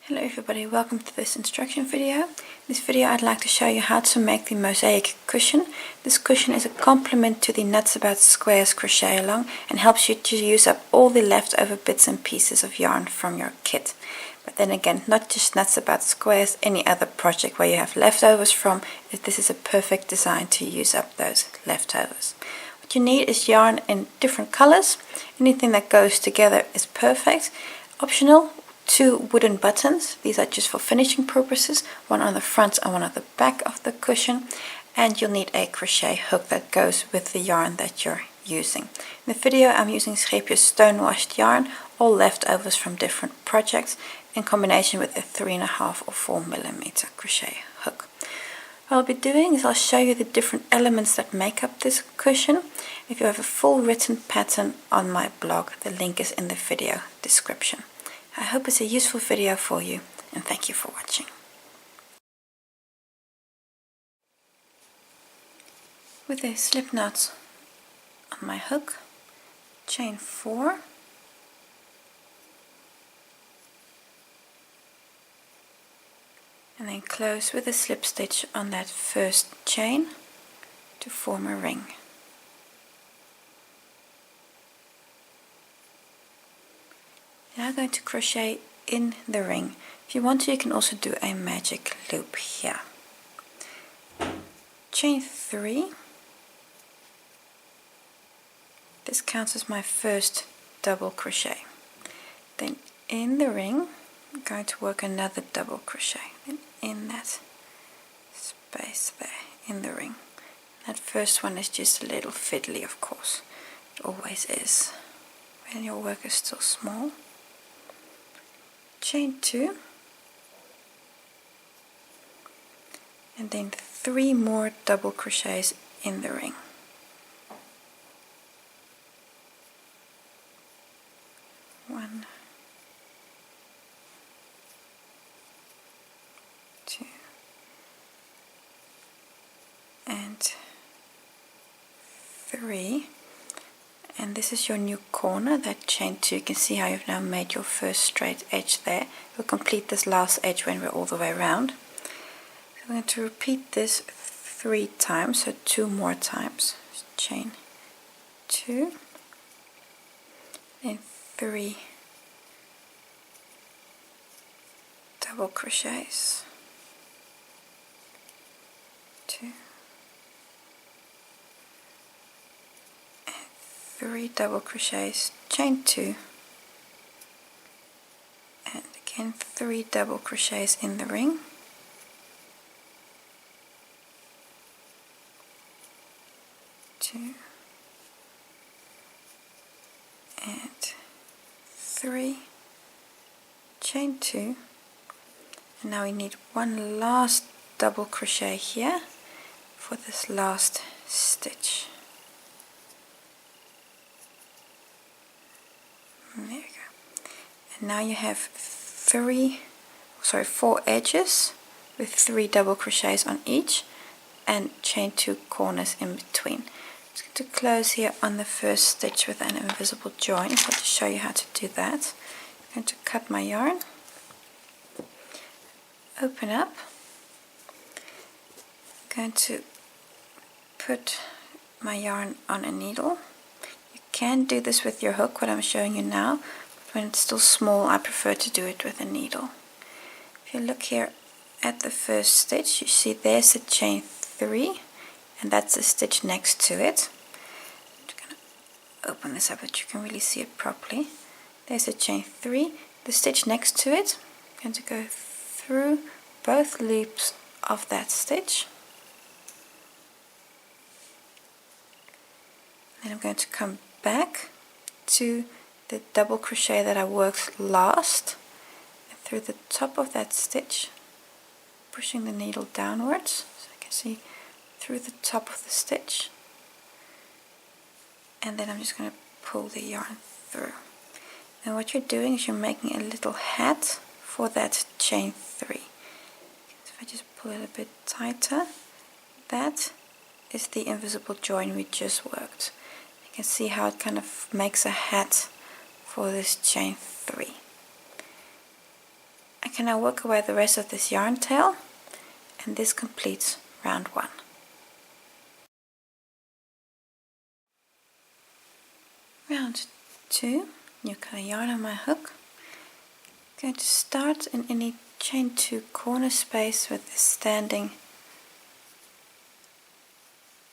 Hello everybody, welcome to this instruction video. In this video I'd like to show you how to make the Mosaic cushion. This cushion is a complement to the Nuts About Squares crochet along and helps you to use up all the leftover bits and pieces of yarn from your kit. But then again, not just Nuts About Squares, any other project where you have leftovers from, this is a perfect design to use up those leftovers. What you need is yarn in different colors. Anything that goes together is perfect. Optional, 2 wooden buttons. These are just for finishing purposes, one on the front and one on the back of the cushion, and you'll need a crochet hook that goes with the yarn that you're using. In the video I'm using Scheepjes stone-washed yarn, all leftovers from different projects, in combination with a 3.5 or 4mm crochet hook. What I'll be doing is I'll show you the different elements that make up this cushion. If you have a full written pattern on my blog, the link is in the video description. I hope it's a useful video for you, and thank you for watching. With a slip knot on my hook, chain 4, and then close with a slip stitch on that first chain to form a ring. Now I'm going to crochet in the ring. If you want to, you can also do a magic loop here. Chain 3. This counts as my first double crochet. Then in the ring I'm going to work another double crochet. Then in that space there in the ring. That first one is just a little fiddly, of course. It always is when your work is still small. Chain 2, and then 3 more double crochets in the ring. 1, 2, and 3. And this is your new corner, that chain 2. You can see how you've now made your first straight edge there. We'll complete this last edge when we're all the way around. So I'm going to repeat this 3 times, so 2 more times. Chain 2, then 3 double crochets, 2, 3 double crochets, chain 2, and again 3 double crochets in the ring, 2 and 3, chain 2, and now we need one last double crochet here for this last stitch. There you go. And now you have 4 edges with 3 double crochets on each and chain 2 corners in between. I'm just going to close here on the first stitch with an invisible join. So I'll just show you how to do that. I'm going to cut my yarn, open up, I'm going to put my yarn on a needle. You can do this with your hook, what I'm showing you now, but when it's still small I prefer to do it with a needle. If you look here at the first stitch, you see there's a chain 3 and that's a stitch next to it. I'm just going to open this up so you can really see it properly. There's a chain 3, the stitch next to it, I'm going to go through both loops of that stitch. Then I'm going to come back to the double crochet that I worked last, and through the top of that stitch, pushing the needle downwards so I can see through the top of the stitch, and then I'm just going to pull the yarn through. And what you're doing is you're making a little hat for that chain 3. So if I just pull it a bit tighter, that is the invisible join we just worked. You can see how it kind of makes a hat for this chain 3. can now work away the rest of this yarn tail, and this completes round 1. Round 2, new color yarn on my hook. I'm going to start in any chain 2 corner space with this standing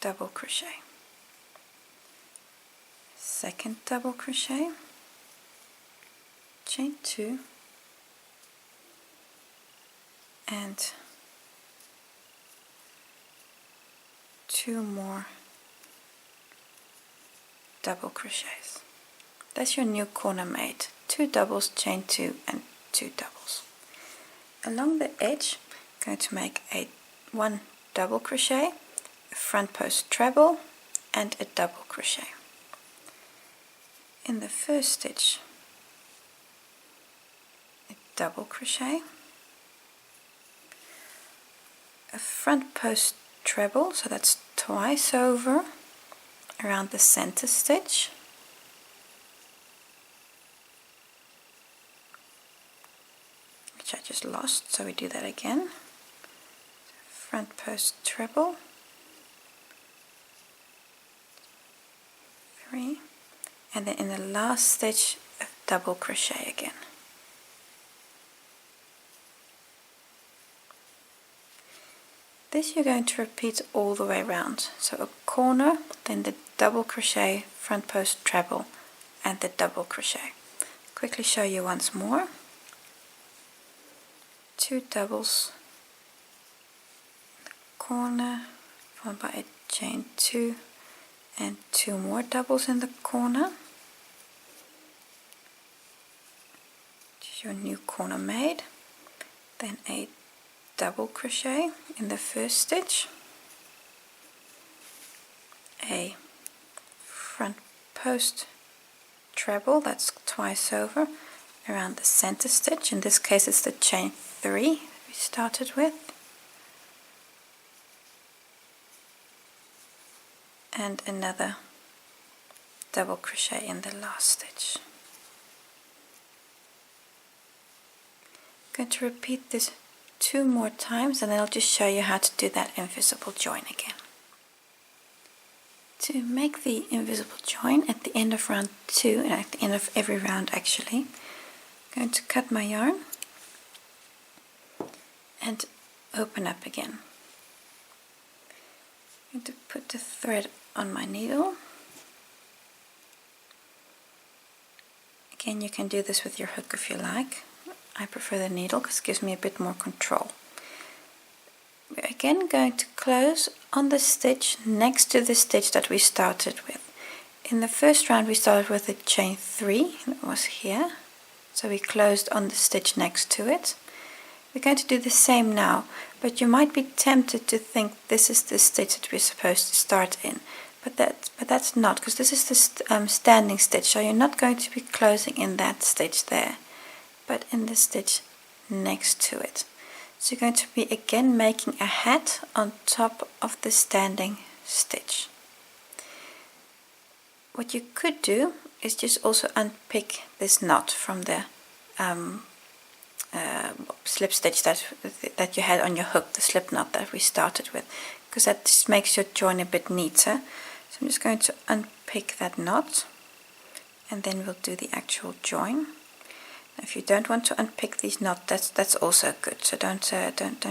double crochet. Second double crochet, chain 2, and 2 more double crochets. That's your new corner made. 2 doubles, chain 2, and 2 doubles. Along the edge, I'm going to make 1 double crochet, a front post treble, and a double crochet. In the first stitch, a double crochet, a front post treble, so that's twice over around the center stitch, which I just lost, so we do that again. Front post treble, 3, and then in the last stitch a double crochet again. This you're going to repeat all the way around. So a corner, then the double crochet, front post treble, and the double crochet. Quickly show you once more. 2 doubles in the corner, followed by a chain 2, and 2 more doubles in the corner. This is your new corner made. Then a double crochet in the first stitch, a front post treble, that's twice over around the center stitch. In this case it's the chain 3 we started with, and another double crochet in the last stitch. I'm going to repeat this 2 more times, and then I'll just show you how to do that invisible join again. To make the invisible join at the end of round 2, and at the end of every round actually, I'm going to cut my yarn and open up again. I'm going to put the thread on my needle. Again, you can do this with your hook if you like. I prefer the needle because it gives me a bit more control. We're again going to close on the stitch next to the stitch that we started with. In the first round we started with a chain 3, and it was here, so we closed on the stitch next to it. We're going to do the same now, but you might be tempted to think this is the stitch that we're supposed to start in, but that's not, because this is the standing stitch, so you're not going to be closing in that stitch there, but in the stitch next to it. So you're going to be again making a hat on top of the standing stitch. What you could do is just also unpick this knot from the slip stitch that you had on your hook, the slip knot that we started with, because that just makes your join a bit neater. So I'm just going to unpick that knot, and then we'll do the actual join. If you don't want to unpick these knots, that's also good. So don't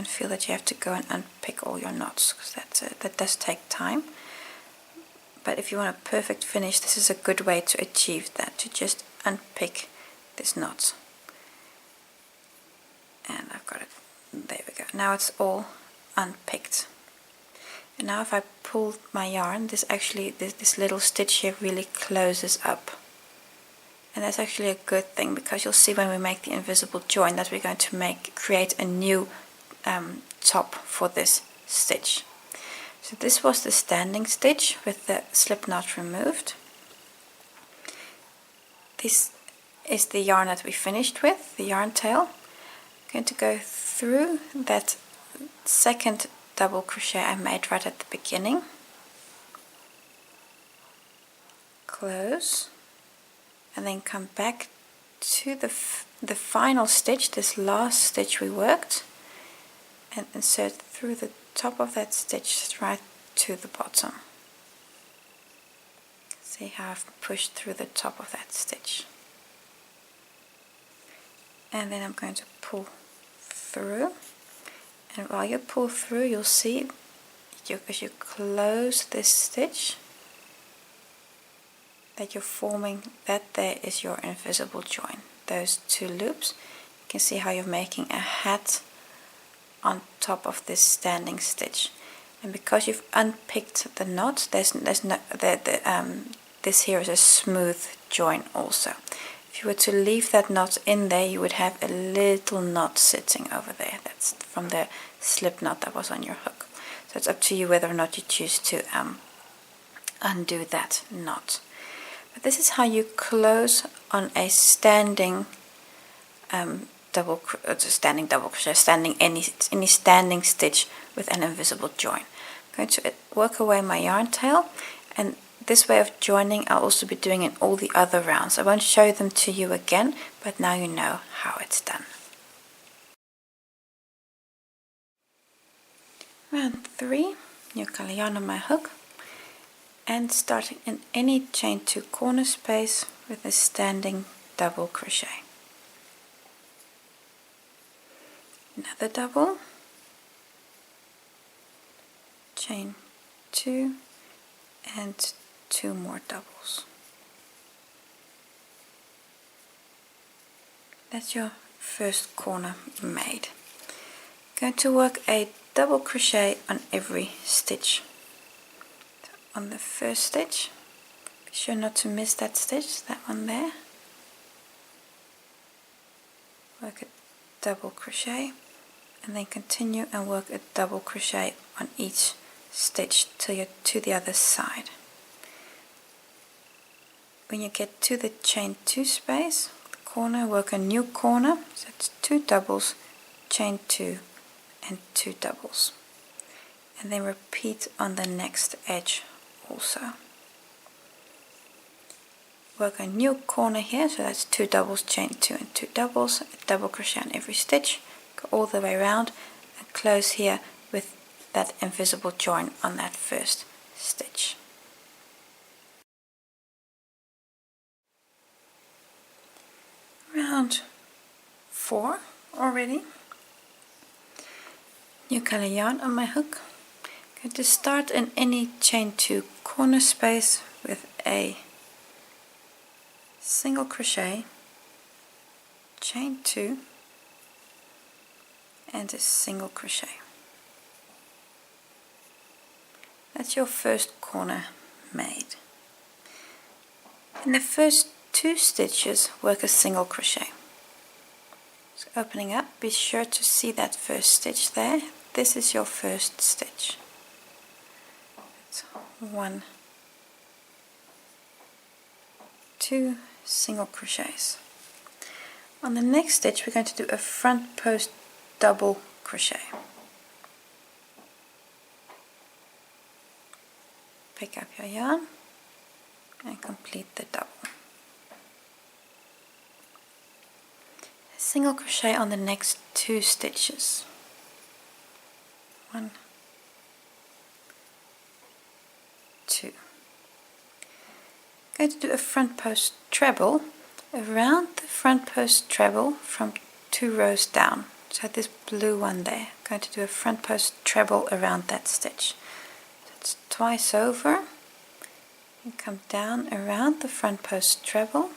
feel that you have to go and unpick all your knots, because that does take time. But if you want a perfect finish, this is a good way to achieve that, to just unpick this knot. And I've got it. There we go. Now it's all unpicked. And now if I pull my yarn, this little stitch here really closes up. And that's actually a good thing, because you'll see when we make the invisible join that we're going to create a new top for this stitch. So this was the standing stitch with the slip knot removed. This is the yarn that we finished with, the yarn tail. I'm going to go through that second double crochet I made right at the beginning, close, and then come back to the final stitch, this last stitch we worked, and insert through the top of that stitch right to the bottom. See how I've pushed through the top of that stitch. And then I'm going to pull through, and while you pull through, you'll see as you close this stitch that you're forming, that there is your invisible join. Those two loops, you can see how you're making a hat on top of this standing stitch. And because you've unpicked the knot, this here is a smooth join also. If you were to leave that knot in there, you would have a little knot sitting over there. That's from the slip knot that was on your hook. So it's up to you whether or not you choose to undo that knot. But this is how you close on a standing any standing stitch with an invisible join. I'm going to work away my yarn tail, and this way of joining I'll also be doing in all the other rounds. I won't show them to you again, but now you know how it's done. Round 3, new color yarn on my hook, and starting in any chain 2 corner space with a standing double crochet. Another double, chain 2, and 2 more doubles. That's your first corner made. Going to work a double crochet on every stitch. So on the first stitch, be sure not to miss that stitch, that one there. Work a double crochet, and then continue and work a double crochet on each stitch till you're to the other side. When you get to the chain 2 space, the corner, work a new corner, so it's 2 doubles, chain 2 and 2 doubles, and then repeat on the next edge also. Work a new corner here, so that's 2 doubles, chain 2 and 2 doubles, a double crochet on every stitch, go all the way around and close here with that invisible join on that first stitch. Round 4 already. New color yarn on my hook. I'm going to start in any chain 2 corner space with a single crochet, chain 2 and a single crochet. That's your first corner made. In the first 2 stitches, work a single crochet. So opening up, be sure to see that first stitch there. This is your first stitch. It's 1, 2 single crochets. On the next stitch, we're going to do a front post double crochet. Pick up your yarn and complete the double. A single crochet on the next 2 stitches. 1, 2. Going to do a front post treble around the front post treble from 2 rows down. So this blue one there. Going to do a front post treble around that stitch. So it's twice over. And come down around the front post treble.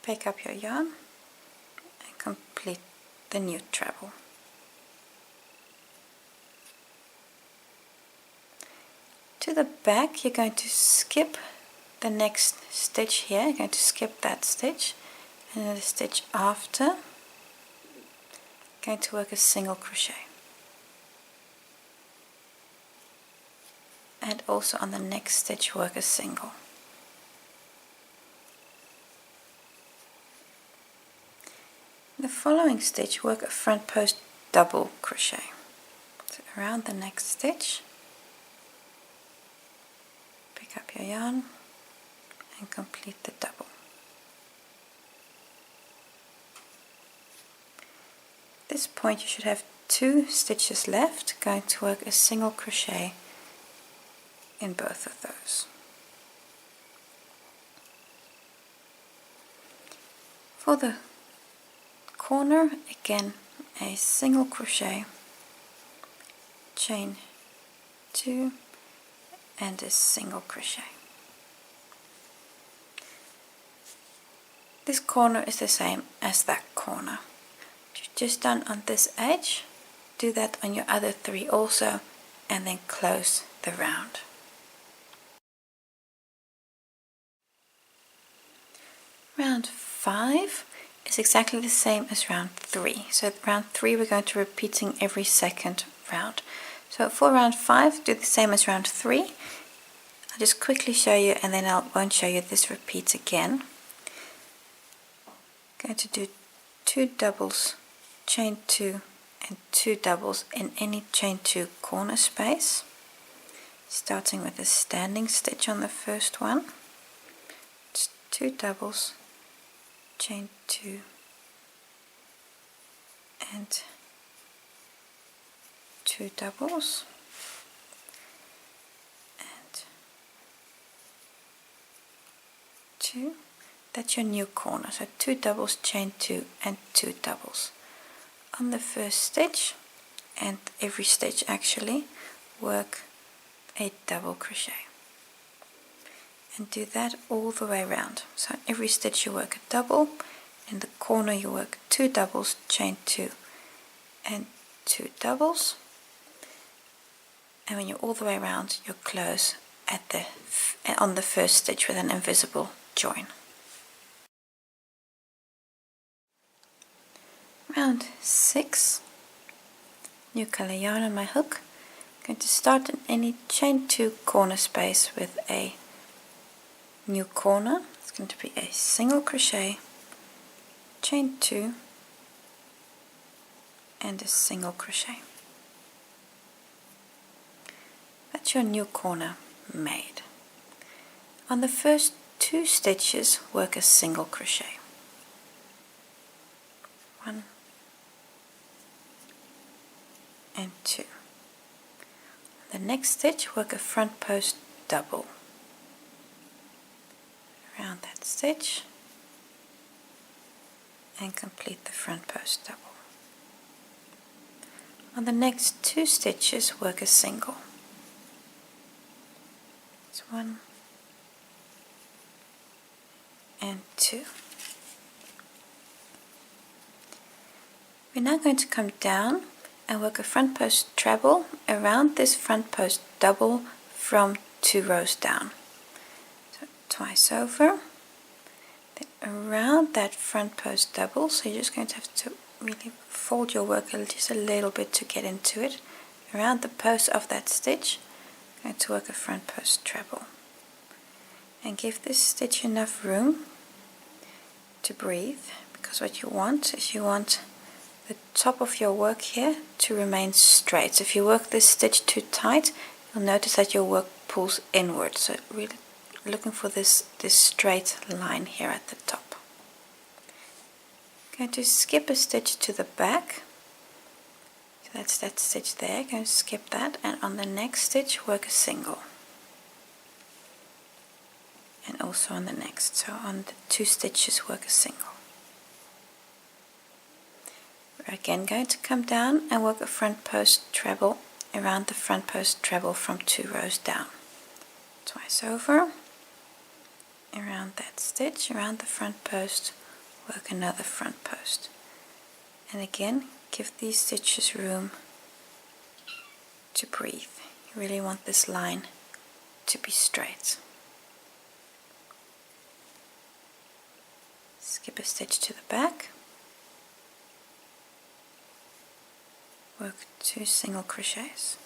Pick up your yarn and complete the new treble. To the back, you're going to skip the next stitch here. You're going to skip that stitch, and then the stitch after, going to work a single crochet. And also on the next stitch, work a single. In the following stitch, work a front post double crochet. So around the next stitch, pick up your yarn and complete the double. this point you should have 2 stitches left. Going to work a single crochet in both of those. For the corner, again a single crochet, chain 2 and a single crochet. This corner is the same as that corner. What you've just done on this edge, do that on your other 3 also, and then close the round. Round 5 is exactly the same as round 3. So round 3 we're going to repeating every second round. So for round 5, do the same as round 3. I'll just quickly show you, and then I won't show you this repeat again. Going to do 2 doubles, chain 2 and 2 doubles in any chain 2 corner space, starting with a standing stitch on the first one. Just 2 doubles, chain 2 and 2 doubles, and 2. That's your new corner. So 2 doubles, chain 2 and 2 doubles on the first stitch, and every stitch actually work a double crochet, and do that all the way around. So in every stitch you work a double, in the corner you work 2 doubles, chain 2 and 2 doubles, and when you're all the way around you close at on the first stitch with an invisible join. Round 6, new color yarn on my hook. I'm going to start in any chain 2 corner space with a new corner. It's going to be a single crochet, chain 2 and a single crochet. That's your new corner made. On the first 2 stitches work a single crochet. 1 and 2. The next stitch work a front post double around that stitch and complete the front post double. On the next 2 stitches work a single. It's 1 and 2. We're now going to come down and work a front post treble around this front post double from 2 rows down. So twice over, then around that front post double, so you're just going to have to really fold your work just a little bit to get into it. Around the post of that stitch, I'm going to work a front post treble. And give this stitch enough room to breathe, because what you want is the top of your work here to remain straight. So if you work this stitch too tight, you'll notice that your work pulls inward. So really looking for this straight line here at the top. I'm going to skip a stitch to the back. So that's that stitch there. I'm going to skip that, and on the next stitch work a single. And also on the next. So on the 2 stitches work a single. We're again going to come down and work a front post treble around the front post treble from 2 rows down. Twice over, around that stitch, around the front post, work another front post. And again, give these stitches room to breathe. You really want this line to be straight. Skip a stitch to the back. Work 2 single crochets.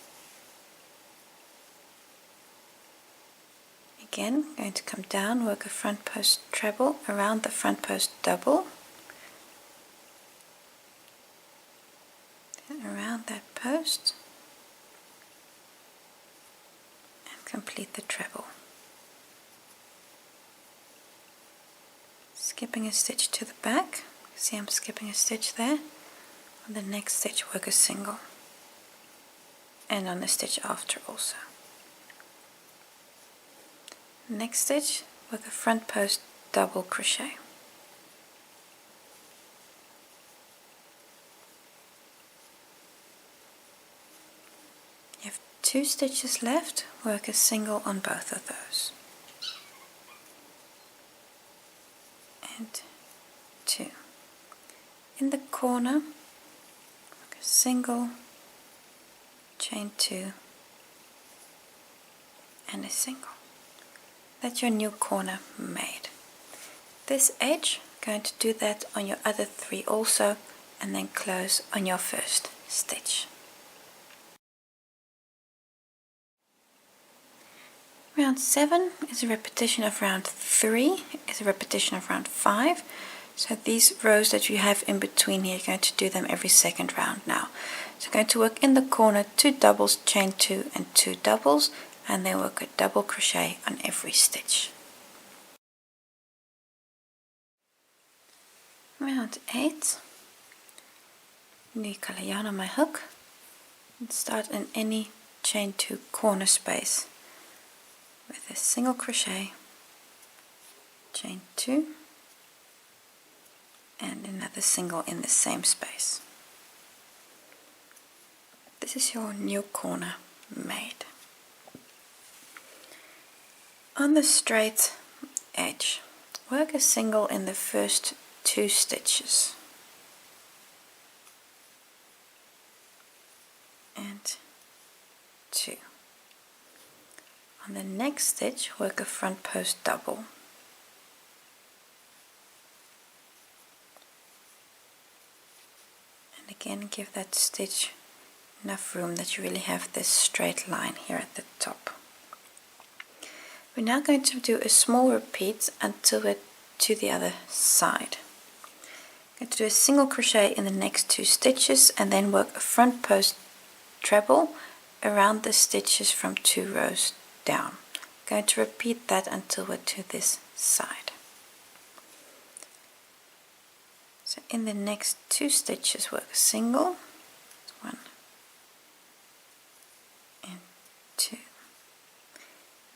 Again, going to come down, work a front post treble around the front post double, then around that post, and complete the treble. Skipping a stitch to the back. See, I'm skipping a stitch there. On the next stitch work a single, and on the stitch after also. Next stitch work a front post double crochet. You have 2 stitches left, work a single on both of those. And 2. In the corner, work a single, chain 2, and a single. That's your new corner made. This edge, going to do that on your other 3 also, and then close on your first stitch. Round 7 is a repetition of round 3, is a repetition of round 5. So these rows that you have in between here, you're going to do them every second round now. So you're going to work in the corner 2 doubles, chain 2 and 2 doubles, and then work a double crochet on every stitch. Round 8, new color yarn on my hook, and start in any chain 2 corner space with a single crochet, chain 2, and another single in the same space. This is your new corner made. On the straight edge, work a single in the first 2 stitches and 2. On the next stitch, work a front post double. And again, give that stitch enough room that you really have this straight line here at the top. We're now going to do a small repeat until we're to the other side. I'm going to do a single crochet in the next 2 stitches and then work a front post treble around the stitches from 2 rows down. I'm going to repeat that until we're to this side. So in the next 2 stitches work a single, 1 and 2.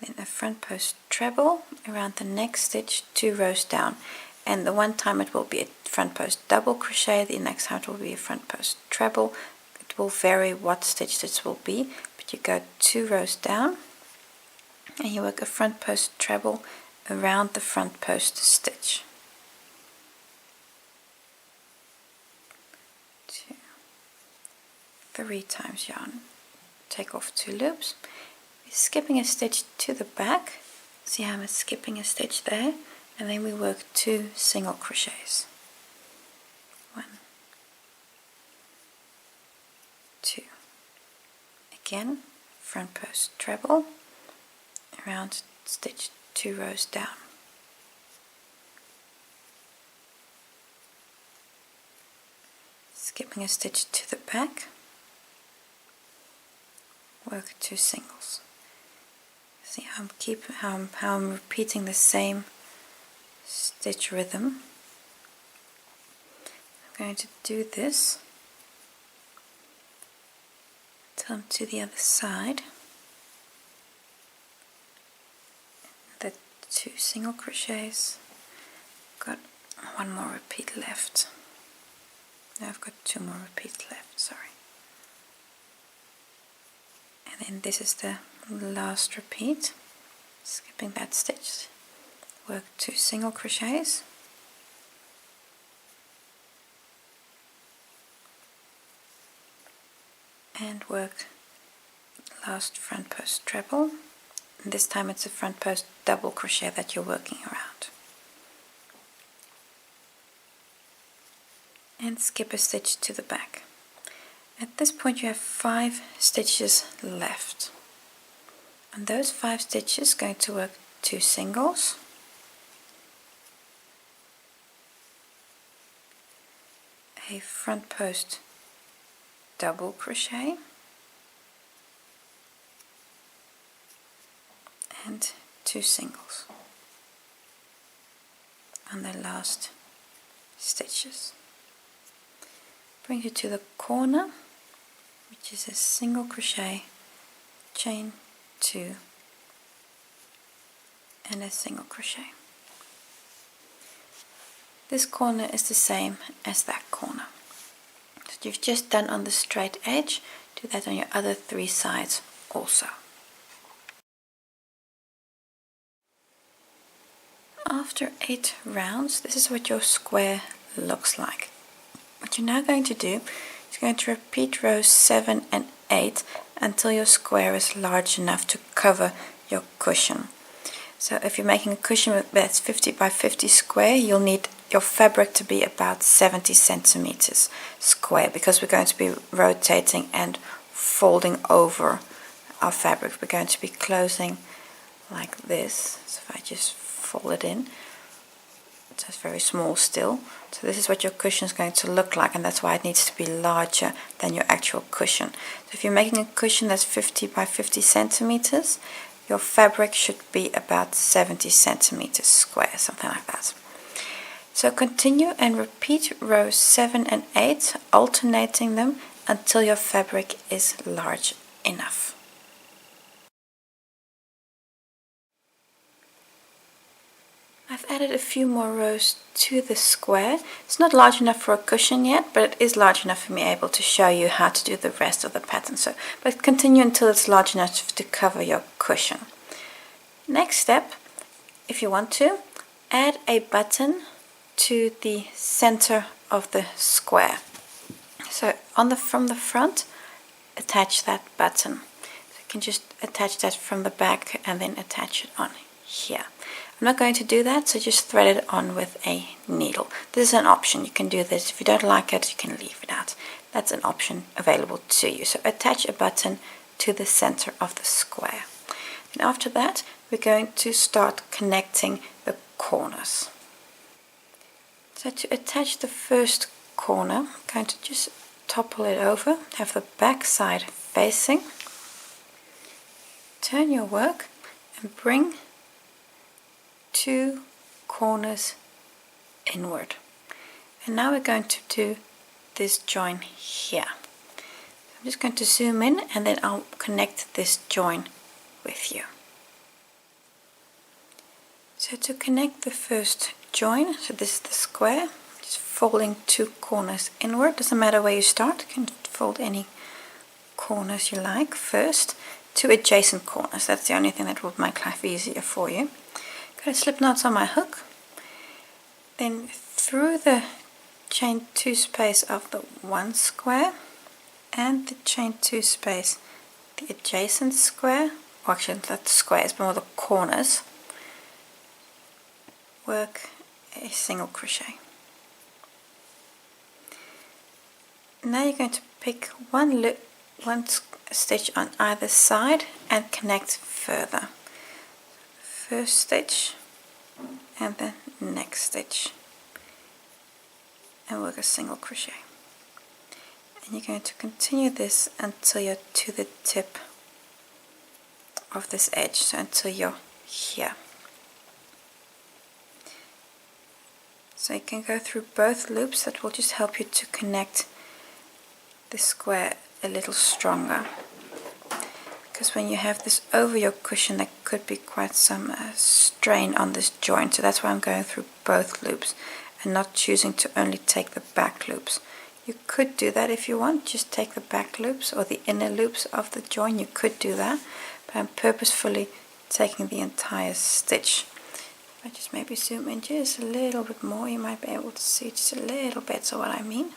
Then a front post treble around the next stitch 2 rows down, and the one time it will be a front post double crochet, the next time it will be a front post treble. It will vary what stitch this will be, but you go 2 rows down and you work a front post treble around the front post stitch. 2, 3 times yarn, take off 2 loops, skipping a stitch to the back. See how I'm skipping a stitch there, and then we work 2 single crochets. 1, 2. Again, front post treble around stitch 2 rows down. Skipping a stitch to the back, work 2 singles. See how I'm repeating the same stitch rhythm. I'm going to do this until I'm to the other side. The 2 single crochets. Got 1 more repeat left. No, I've got 2 more repeats left, sorry. And then this is the last repeat. Skipping that stitch, work 2 single crochets, and work last front post treble. And this time it's a front post double crochet that you're working around. And skip a stitch to the back. At this point you have 5 stitches left. On those 5 stitches, going to work 2 singles, a front post double crochet, and 2 singles on the last stitches. brings you to the corner, which is a single crochet, chain 2 and a single crochet. This corner is the same as that corner. So you've just done on the straight edge, do that on your other 3 sides also. After 8 rounds, this is what your square looks like. What you're now going to do is going to repeat rows 7 and 8 until your square is large enough to cover your cushion. So if you're making a cushion that's 50 by 50 square, you'll need your fabric to be about 70 centimeters square, because we're going to be rotating and folding over our fabric. We're going to be closing like this. So if I just fold it in, it's very small still. So this is what your cushion is going to look like, and that's why it needs to be larger than your actual cushion. So if you're making a cushion that's 50 by 50 centimeters, your fabric should be about 70 centimeters square, something like that. So continue and repeat rows 7 and 8, alternating them until your fabric is large enough. I've added a few more rows to the square. It's not large enough for a cushion yet, but it is large enough for me able to show you how to do the rest of the pattern. But continue until it's large enough to cover your cushion. Next step, if you want to, add a button to the center of the square. So from the front, attach that button. So you can just attach that from the back and then attach it on here. I'm not going to do that, so just thread it on with a needle. This is an option. You can do this. If you don't like it, you can leave it out. That's an option available to you. So attach a button to the center of the square. And after that, we're going to start connecting the corners. So to attach the first corner, I'm going to just topple it over, have the back side facing, turn your work and bring 2 corners inward. And now we're going to do this join here. I'm just going to zoom in and then I'll connect this join with you. So to connect the first join, so this is the square, just folding 2 corners inward. Doesn't matter where you start, you can fold any corners you like first. 2 adjacent corners, that's the only thing that will make life easier for you. Got a slip knot on my hook, then through the chain 2 space of the one square and the chain 2 space the adjacent square, or actually not the squares but more the corners, work a single crochet. Now you're going to pick one stitch on either side and connect further. First stitch and the next stitch and work a single crochet. And you're going to continue this until you're to the tip of this edge, so until you're here. So you can go through both loops. That will just help you to connect the square a little stronger, because when you have this over your cushion there could be quite some strain on this joint. So that's why I'm going through both loops and not choosing to only take the back loops. You could do that if you want, just take the back loops or the inner loops of the join, you could do that, but I'm purposefully taking the entire stitch. If I just maybe zoom in just a little bit more, you might be able to see just a little bit of what I mean.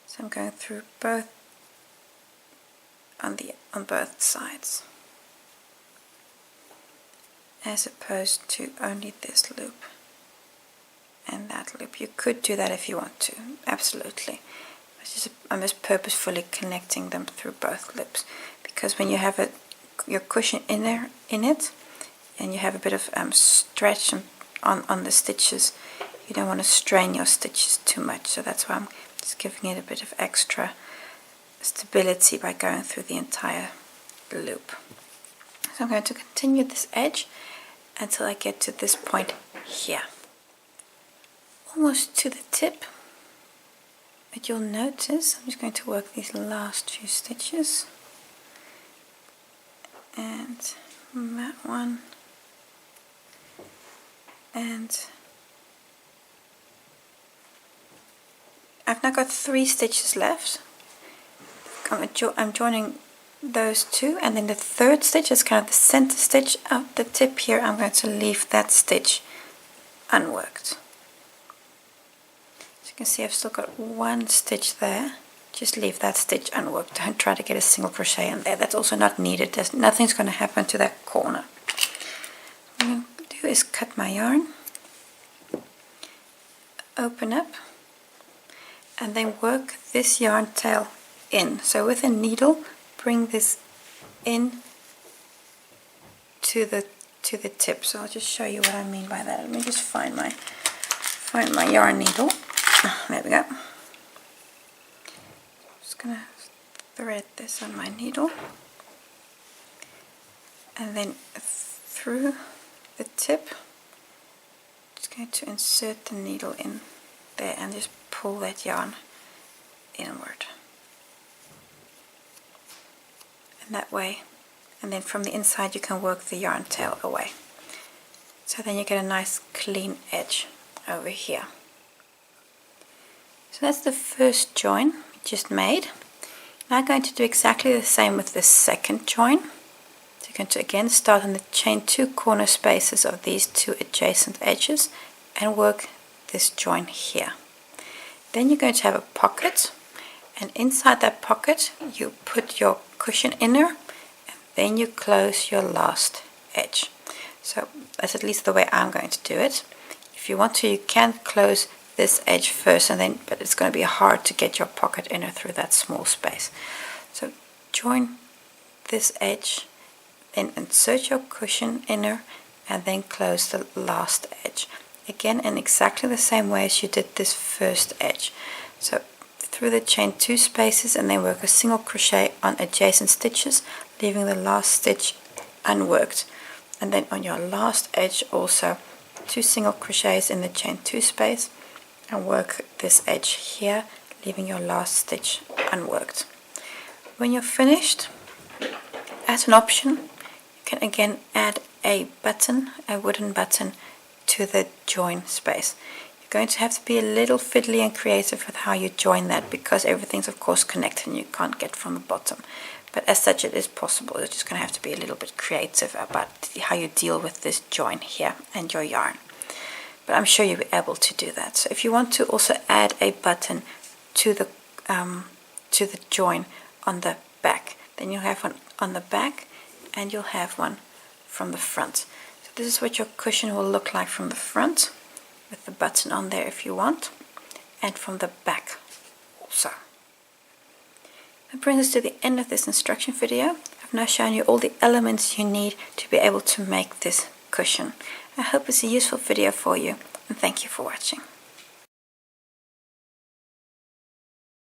So I'm going through both on both sides, as opposed to only this loop and that loop. You could do that if you want to, absolutely. I'm just purposefully connecting them through both loops, because when you have your cushion in it, and you have a bit of stretch on the stitches, you don't want to strain your stitches too much. So that's why I'm just giving it a bit of extra stability by going through the entire loop. So I'm going to continue this edge until I get to this point here, almost to the tip, But you'll notice, I'm just going to work these last few stitches, and that one, and I've now got 3 stitches left. I'm joining those 2, and then the 3rd stitch is kind of the center stitch of the tip here. I'm going to leave that stitch unworked. As you can see, I've still got 1 stitch there. Just leave that stitch unworked. Don't try to get a single crochet in there. That's also not needed. Nothing's going to happen to that corner. What I'm going to do is cut my yarn, open up, and then work this yarn tail in. So with a needle, bring this in to the tip. So I'll just show you what I mean by that. Let me just find my yarn needle. There we go. Just gonna thread this on my needle, and then through the tip, just going to insert the needle in there and just pull that yarn inward. And that way, and then from the inside you can work the yarn tail away. So then you get a nice clean edge over here. So that's the first join we just made. Now I'm going to do exactly the same with the second join. So you're going to again start on the chain 2 corner spaces of these 2 adjacent edges and work this join here. Then you're going to have a pocket, and inside that pocket you put your cushion inner, and then you close your last edge. So that's at least the way I'm going to do it. If you want to, you can close this edge first, and then, but it's going to be hard to get your pocket inner through that small space. So join this edge, then insert your cushion inner, and then close the last edge. Again, in exactly the same way as you did this first edge. So through the chain 2 spaces, and then work a single crochet on adjacent stitches, leaving the last stitch unworked. And then on your last edge also 2 single crochets in the chain 2 space, and work this edge here, leaving your last stitch unworked. When you're finished, as an option, you can again add a button, a wooden button, to the join space. You're going to have to be a little fiddly and creative with how you join that, because everything's of course connected and you can't get from the bottom. But as such, it is possible. You're just going to have to be a little bit creative about how you deal with this join here and your yarn. But I'm sure you'll be able to do that. So if you want to also add a button to the join on the back, then you'll have one on the back and you'll have one from the front. So this is what your cushion will look like from the front, with the button on there if you want, and from the back also. That brings us to the end of this instruction video. I've now shown you all the elements you need to be able to make this cushion. I hope it's a useful video for you, and thank you for watching.